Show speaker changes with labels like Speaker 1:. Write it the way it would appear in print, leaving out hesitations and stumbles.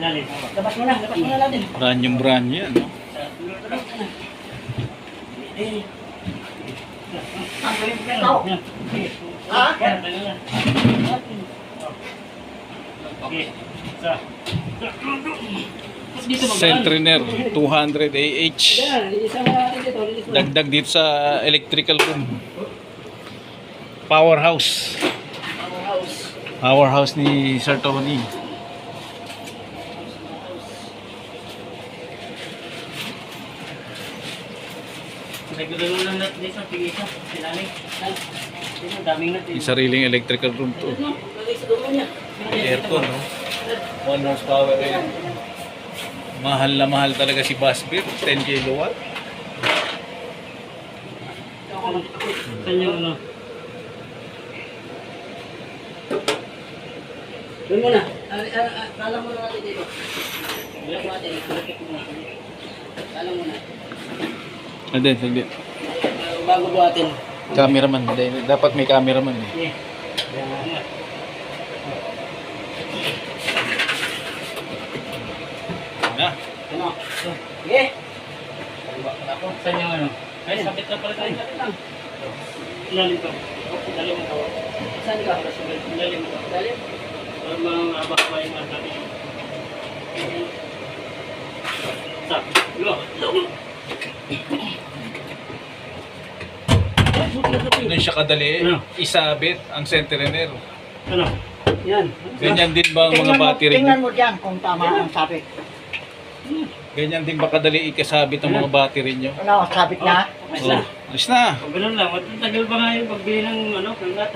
Speaker 1: Labas mo na natin.
Speaker 2: Brand yan, no?
Speaker 1: Ang galing pa ito. Ha? Okay.
Speaker 2: Centriner 200 AH. Dagdag dito sa electrical room. Powerhouse. Powerhouse ni Sir Tony.
Speaker 1: Nagdalo lang natin dito sa tigisa. Sinaling. Daming natin.
Speaker 2: Yung sariling electrical room to.
Speaker 1: Lagay sa dulo niya.
Speaker 2: Aircon, no? 1 horsepower rin. Mahal na mahal talaga si Basbir. 10 kilowatt.
Speaker 1: Kanya ano? Doon muna. Kala mo na natin dito. Kala mo natin. Kala mo na.
Speaker 2: Hindi.
Speaker 1: Bago buhatin.
Speaker 2: Cameraman. Dapat may cameraman eh. Na.
Speaker 1: Ano? Sige. Ako, saan yung ano? Ay, sakit na pala tayo. Sakit lang. Ilalim ka. Ilalim mo. Saan ka? Ilalim mo. Ilalim? Para mga abak pa yung mga sabi. Sak.
Speaker 2: Doon siya kadali isabit ang centriner.
Speaker 1: Ano? Yan.
Speaker 2: Ganyan din ba ang mga battery
Speaker 3: Tingnan
Speaker 2: nyo?
Speaker 3: mo dyan kung tama ang sabit.
Speaker 2: Ganyan din ba kadali ikasabit ang mga battery nyo?
Speaker 3: Ano, sabit na?
Speaker 2: Oh, ayos na.
Speaker 1: Kung ganun lang, matagal ba nga yung pagbili ng ano, kangat?